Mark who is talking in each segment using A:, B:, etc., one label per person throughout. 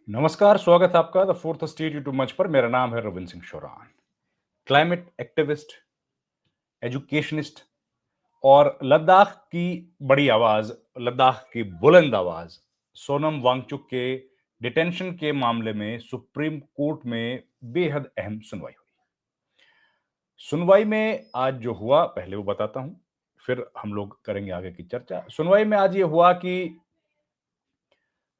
A: नमस्कार, स्वागत है आपका द फोर्थ स्टेट यूट्यूब मंच पर। मेरा नाम है Ravindra Singh Sheoran. Climate activist, educationist और लद्दाख की बड़ी आवाज, लद्दाख की बुलंद आवाज सोनम वांगचुक के डिटेंशन के मामले में सुप्रीम कोर्ट में बेहद अहम सुनवाई हुई। सुनवाई में आज जो हुआ पहले वो बताता हूं, फिर हम लोग करेंगे आगे की चर्चा। सुनवाई में आज ये हुआ कि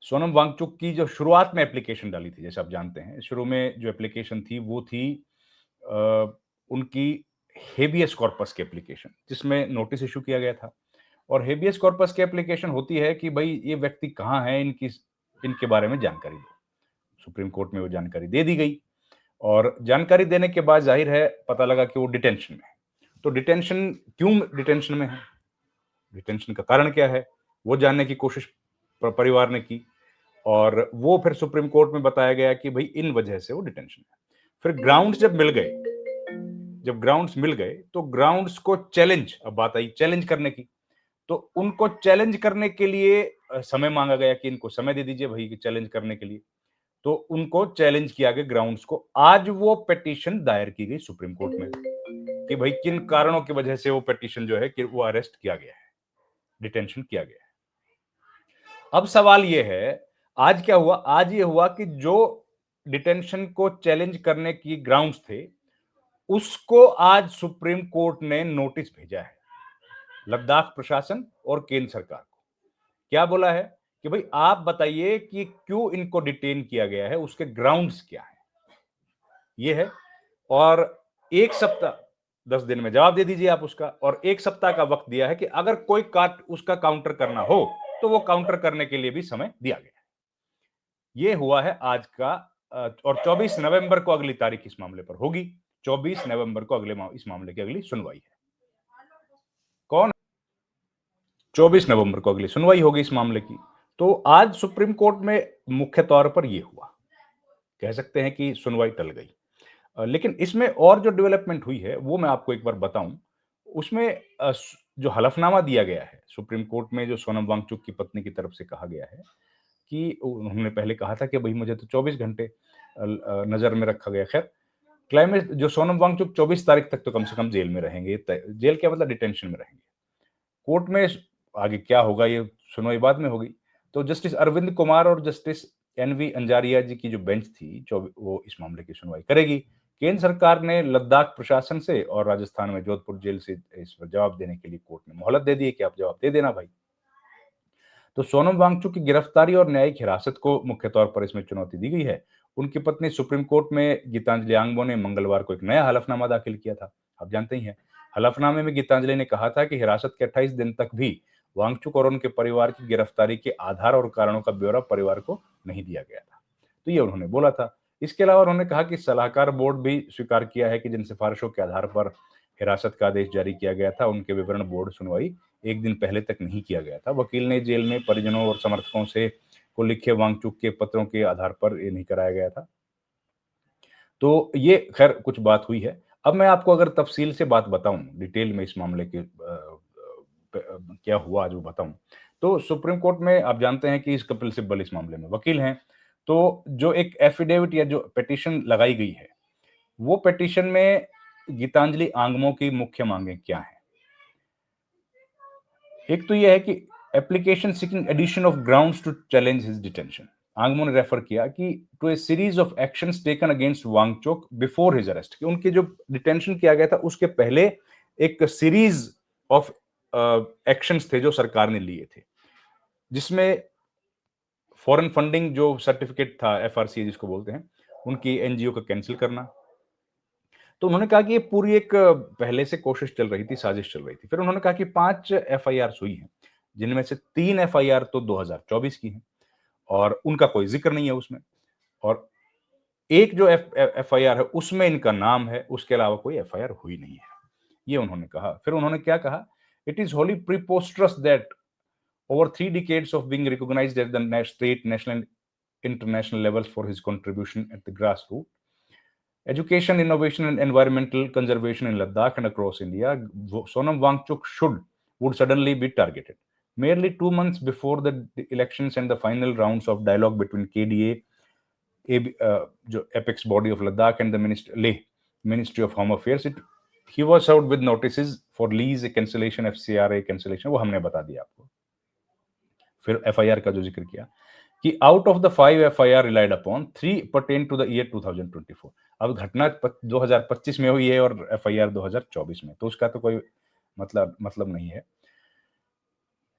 A: सोनम वांगचुक की जो शुरुआत में एप्लीकेशन डाली थी, जैसे आप जानते हैं, शुरू में जो एप्लीकेशन थी वो थी उनकी हेबियस कॉर्पस की एप्लीकेशन, जिसमें नोटिस इशू किया गया था। और हेबियस कॉर्पस की एप्लीकेशन होती है कि भाई ये व्यक्ति कहाँ है, इनके बारे में जानकारी दो। सुप्रीम कोर्ट में वो जानकारी दे दी गई और जानकारी देने के बाद जाहिर है पता लगा कि वो डिटेंशन में है। तो डिटेंशन क्यों डिटेंशन में है, डिटेंशन का कारण क्या है, वो जानने की कोशिश परिवार ने की और वो फिर सुप्रीम कोर्ट में बताया गया कि भाई इन वजह से वो डिटेंशन है। फिर ग्राउंड्स जब मिल गए, जब ग्राउंड्स मिल गए तो ग्राउंड्स को चैलेंज, अब बात आई चैलेंज करने की, तो उनको चैलेंज करने के लिए समय मांगा गया कि इनको समय दे दीजिए भाई कि चैलेंज करने के लिए। तो उनको चैलेंज किया गया ग्राउंड्स को। आज वो पिटीशन दायर की गई सुप्रीम कोर्ट में कि भाई किन कारणों की वजह से वो पिटीशन जो है कि वो अरेस्ट किया गया है, डिटेंशन किया गया है। अब सवाल ये है, आज क्या हुआ? आज ये हुआ कि जो डिटेंशन को चैलेंज करने की ग्राउंड्स थे, उसको आज सुप्रीम कोर्ट ने नोटिस भेजा है लद्दाख प्रशासन और केंद्र सरकार को। क्या बोला है कि भाई आप बताइए कि क्यों इनको डिटेन किया गया है, उसके ग्राउंड्स क्या है, ये है। और 1 सप्ताह, 10 दिन में जवाब दे दीजिए आप उसका, और 1 सप्ताह का वक्त दिया है कि अगर कोई काट उसका काउंटर करना हो तो वो काउंटर करने के लिए भी समय दिया गया है। ये हुआ है आज का। और 24 नवंबर को अगली तारीख इस मामले पर होगी। 24 नवंबर को इस मामले की अगली सुनवाई है। कौन? 24 नवंबर को अगली सुनवाई होगी इस मामले की। तो आज सुप्रीम कोर्ट में मुख्य तौर पर यह हुआ, कह सकते हैं कि सुनवाई टल गई। लेकिन इसमें और जो डेवलपमेंट हुई है वो मैं आपको एक बार बताऊं। उसमें जो हलफनामा दिया गया है सुप्रीम कोर्ट में, जो सोनम वांगचुक की पत्नी की तरफ से कहा गया है कि उन्होंने पहले कहा था कि भाई मुझे तो 24 घंटे नजर में रखा गया। खैर, क्लाइमेट जो सोनम वांगचुक 24 तारीख तक तो कम से कम जेल में रहेंगे। जेल क्या मतलब, डिटेंशन में रहेंगे। कोर्ट में आगे क्या होगा ये सुनवाई बाद में होगी। तो जस्टिस अरविंद कुमार और जस्टिस एनवी अंजारिया जी की जो बेंच थी, जो वो इस मामले की सुनवाई करेगी। केंद्र सरकार ने लद्दाख प्रशासन से और राजस्थान में जोधपुर जेल से इस पर जवाब देने के लिए कोर्ट ने मोहलत दे दी है कि आप जवाब दे देना भाई। तो सोनम वांगचुक की गिरफ्तारी और न्यायिक हिरासत को मुख्य तौर पर इसमें चुनौती दी गई है। उनकी पत्नी सुप्रीम कोर्ट में गीतांजलि आंगबो ने मंगलवार को एक नया हलफनामा दाखिल किया था। आप जानते ही हैं, हलफनामे में गीतांजलि ने कहा था कि हिरासत के 28 दिन तक भी वांगचुक और उनके परिवार की गिरफ्तारी के आधार और कारणों का ब्यौरा परिवार को नहीं दिया गया था। तो ये उन्होंने बोला था। इसके अलावा उन्होंने कहा कि सलाहकार बोर्ड भी स्वीकार किया है कि जिन सिफारिशों के आधार पर हिरासत का आदेश जारी किया गया था, उनके विवरण बोर्ड सुनवाई एक दिन पहले तक नहीं किया गया था। वकील ने जेल में परिजनों और समर्थकों से को लिखे वांगचुक के पत्रों के आधार पर ये नहीं कराया गया था। तो ये खैर कुछ बात हुई है। अब मैं आपको अगर तफसील से बात बताऊं, डिटेल में इस मामले के क्या हुआ आज वो बताऊं, तो सुप्रीम कोर्ट में आप जानते हैं कि इस कपिल सिब्बल इस मामले में वकील हैं। तो जो एक एफिडेविट या जो पिटीशन लगाई गई है, वो पिटीशन में गीतांजलि आंगमो की मुख्य मांगे क्या है? एक तो यह है कि application seeking addition of grounds to challenge his detention. Angmo ने रेफर किया कि to a series of actions taken against Wangchuk before his arrest, कि उनके जो डिटेंशन किया गया था उसके पहले एक सीरीज ऑफ एक्शंस थे जो सरकार ने लिए थे, जिसमें फॉरेन फंडिंग जो सर्टिफिकेट था, एफआरसी जिसको बोलते हैं, उनकी एनजीओ का कैंसिल करना। तो उन्होंने कहा कि ये पूरी एक पहले से कोशिश चल रही थी, साजिश चल रही थी। फिर उन्होंने कहा कि 5 एफआईआर हुई हैं, जिनमें से 3 एफआईआर तो 2024 की हैं और उनका कोई जिक्र नहीं है उसमें। और एक जो एफआईआर है उसमें इनका नाम है, उसके अलावा कोई एफआईआर हुई नहीं है। ये उन्होंने कहा। फिर उन्होंने क्या कहा? It is wholly preposterous that over 3 decades of being recognized at the state, national, international levels for his contribution at the grassroots education, innovation, and environmental conservation in Ladakh and across India, Sonam Wangchuk would suddenly be targeted. Merely 2 months before the elections and the final rounds of dialogue between KDA जो apex body of Ladakh and the ministry of home affairs, it he was served with notices for lease cancellation, FCRA cancellation, वो हमने बता दिया आपको। फिर FIR का जो जिक्र किया कि out of the 5 FIR relied upon 3 pertain to the year 2024। अब घटना 2025 में हुई है और एफआईआर 2024 में, तो उसका तो कोई मतलब नहीं है।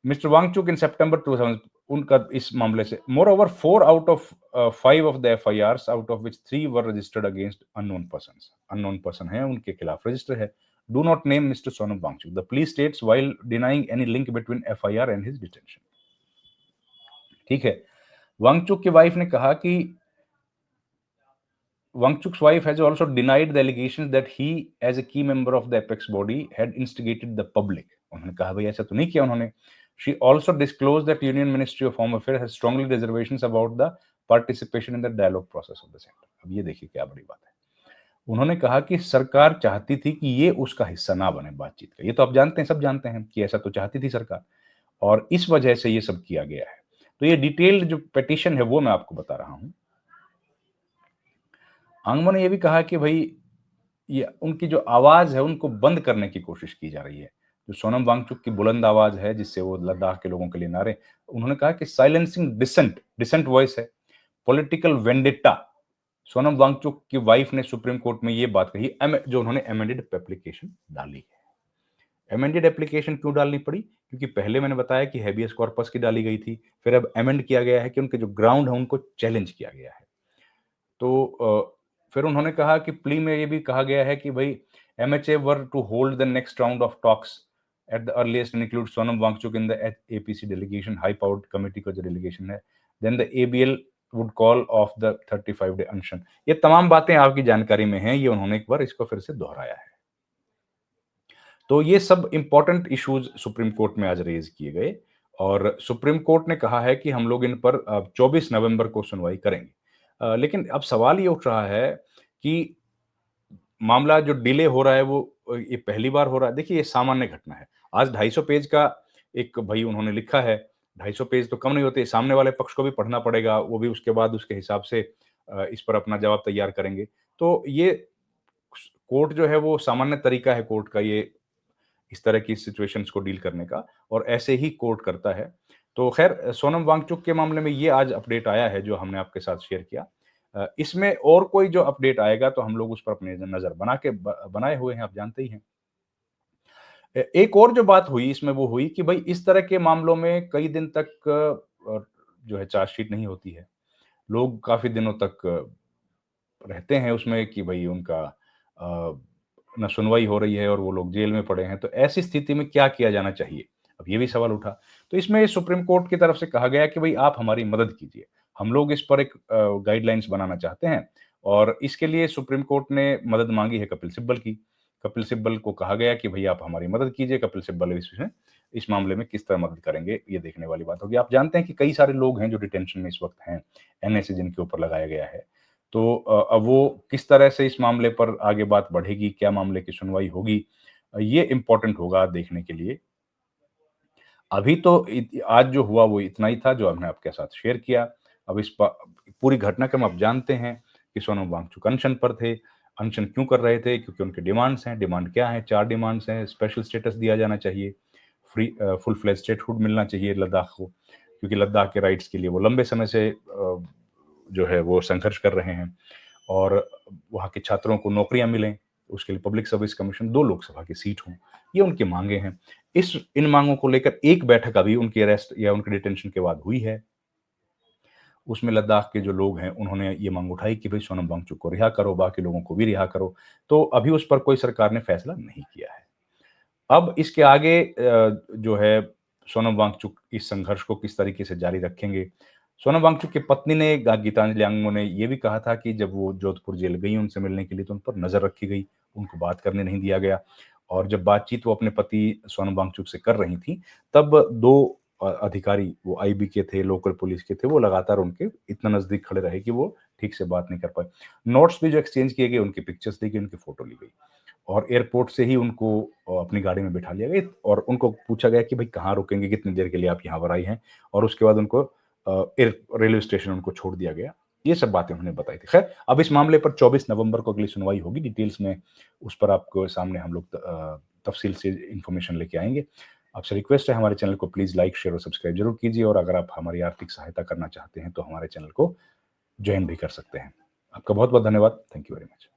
A: मिस्टर वांगचुक इन सितंबर 2000 उनका इस मामले से moreover 4 out of 5 of the FIRs out of which 3 were registered against unknown person है, उनके खिलाफ रजिस्टर है। Do not name mister Sonam Wangchuk, the police states while denying any link between FIR and his detention. ठीक है, वांगचुक की wife ने कहा कि Wangchuk's wife has also denied the allegations that he, as a key member of the apex body, had instigated the public. उन्होंने कहा भाई ऐसा तो नहीं किया उन्होंने। She also disclosed that Union Ministry of Home Affairs has strongly reservations about the participation in the dialogue process of the center. अब ये देखिए क्या बड़ी बात है। उन्होंने कहा कि सरकार चाहती थी कि ये उसका हिस्सा ना बने बातचीत का। ये तो आप जानते हैं, सब जानते हैं कि ऐसा तो चाहती थी सरकार, और इस वजह से ये सब किया गया है। तो ये डिटेल्ड जो पिटीशन है वो मैं आपको बता रहा हूं। आंगमो ने यह भी कहा कि भाई ये उनकी जो आवाज है उनको बंद करने की कोशिश की जा रही है। जो सोनम वांगचुक की बुलंद आवाज है जिससे वो लद्दाख के लोगों के लिए नारे, उन्होंने कहा कि साइलेंसिंग डिसेंट वॉइस है, पॉलिटिकल वेंडेटा। सोनम वांगचुक की वाइफ ने सुप्रीम कोर्ट में ये बात कही जो उन्होंने अमेंडेड एप्लीकेशन डाली है। अमेंडेड एप्लीकेशन क्यों डालनी पड़ी? क्योंकि पहले मैंने बताया कि हेबियस कॉर्पस की डाली गई थी, फिर अब अमेंड किया गया है कि उनके जो ग्राउंड है उनको चैलेंज किया गया है। तो फिर उन्होंने कहा कि प्ली में ये भी कहा गया है कि भाई MHA were to hold the next round of talks at the earliest include Sonam Wangchuk in the APC delegation, high powered committee का जो डेलीगेशन है, then the ABL would call off the 35 day अनशन। ये तमाम बातें आपकी जानकारी में हैं, ये उन्होंने एक बार इसको फिर से दोहराया है। तो ये सब इंपॉर्टेंट इश्यूज सुप्रीम कोर्ट में आज रेज किए गए और सुप्रीम कोर्ट ने कहा है कि हम लोग इन पर 24 नवंबर को सुनवाई करेंगे। लेकिन अब सवाल ये उठ रहा है कि मामला जो डिले हो रहा है वो ये पहली बार हो रहा है। देखिए ये सामान्य घटना है। आज 250 पेज का एक भाई उन्होंने लिखा है, 250 पेज तो कम नहीं होते, सामने वाले पक्ष को भी पढ़ना पड़ेगा, वो भी उसके बाद उसके हिसाब से इस पर अपना जवाब तैयार करेंगे। तो ये कोर्ट जो है वो सामान्य तरीका है कोर्ट का ये इस तरह की सिचुएशंस को डील करने का, और ऐसे ही कोर्ट करता है। तो खैर सोनम वांगचुक के मामले में ये आज अपडेट आया है जो हमने आपके साथ शेयर किया। इसमें और कोई जो अपडेट आएगा तो हम लोग उस पर अपनी नज़र बनाए हुए हैं, आप जानते ही हैं। एक और जो बात हुई इसमें वो हुई कि भाई इस तरह के मामलों में कई दिन तक जो है चार्जशीट नहीं होती है। लोग काफ़ी दिनों तक रहते हैं उसमें कि भाई उनका ना सुनवाई हो रही है और वो लोग जेल में पड़े हैं। तो ऐसी स्थिति में क्या किया जाना चाहिए? अब ये भी सवाल उठा। तो इसमें सुप्रीम कोर्ट की तरफ से कहा गया कि भई आप हमारी मदद कीजिए। हम लोग इस पर एक गाइडलाइंस बनाना चाहते हैं और इसके लिए सुप्रीम कोर्ट ने मदद माँगी है कपिल सिब्बल की। कपिल सिब्बल को कहा गया कि भई आप हमारी मदद कीजिए। कपिल सिब्बल इस मामले में किस तरह मदद करेंगे, ये देखने वाली बात होगी। आप जानते हैं कि कई सारे लोग हैं जो डिटेंशन में इस वक़्त हैं, एनआईए जिनके ऊपर लगाया गया है। तो अब वो किस तरह से इस मामले पर आगे बात बढ़ेगी, क्या मामले की सुनवाई होगी, ये इम्पोर्टेंट होगा देखने के लिए। अभी तो आज जो हुआ वो इतना ही था जो हमने आपके साथ शेयर किया। अब इस पूरी घटनाक्रम आप जानते हैं कि सोनम वांगचुक अनशन पर थे। अनशन क्यों कर रहे थे? क्योंकि उनके डिमांड्स हैं। डिमांड क्या है? 4 डिमांड्स हैं। स्पेशल स्टेटस दिया जाना चाहिए, फुल फ्लेज स्टेटहुड मिलना चाहिए लद्दाख को, क्योंकि लद्दाख के राइट्स के लिए वो लंबे समय से जो है वो संघर्ष कर रहे हैं, और वहाँ के छात्रों को नौकरियां मिलें, उसके लिए पब्लिक सर्विस कमीशन, 2 लोकसभा की सीट हों, ये उनकी मांगे हैं। इन मांगों को लेकर एक बैठक अभी उनकी अरेस्ट या उनके डिटेंशन के बाद हुई है। उसमें लद्दाख के जो लोग हैं उन्होंने ये मांग उठाई कि भाई सोनम वांगचुक को रिहा करो, बाकी लोगों को भी रिहा करो। तो अभी उस पर कोई सरकार ने फैसला नहीं किया है। अब इसके आगे जो है सोनम वांगचुक इस संघर्ष को किस तरीके से जारी रखेंगे। सोनम वांगचुक की पत्नी ने गीतांजलि आंगमो ने ये भी कहा था कि जब वो जोधपुर जेल गई उनसे मिलने के लिए तो उन पर नजर रखी गई, उनको बात करने नहीं दिया गया, और जब बातचीत वो अपने पति सोनम वांगचुक से कर रही थी तब 2 अधिकारी वो आईबी के थे, लोकल पुलिस के थे, वो लगातार उनके इतना नजदीक खड़े रहे कि वो ठीक से बात नहीं कर पाए। नोट्स भी जो एक्सचेंज किए गए, उनकी पिक्चर्स ली गई, उनकी फोटो ली गई, और एयरपोर्ट से ही उनको अपनी गाड़ी में बिठा लिया गया और उनको पूछा गया कि भाई कहाँ रुकेंगे, कितनी देर के लिए आप यहाँ पर आई हैं, और उसके बाद उनको रेलवे स्टेशन उनको छोड़ दिया गया। ये सब बातें उन्होंने बताई थी। खैर, अब इस मामले पर 24 नवंबर को अगली सुनवाई होगी, डिटेल्स में उस पर आपको सामने हम लोग तफ़सील से इन्फॉर्मेशन लेके आएँगे। आपसे रिक्वेस्ट है हमारे चैनल को प्लीज़ लाइक, शेयर और सब्सक्राइब ज़रूर कीजिए और अगर आप हमारी आर्थिक सहायता करना चाहते हैं, तो हमारे चैनल को जॉइन भी कर सकते हैं। आपका बहुत-बहुत धन्यवाद। Thank you very much.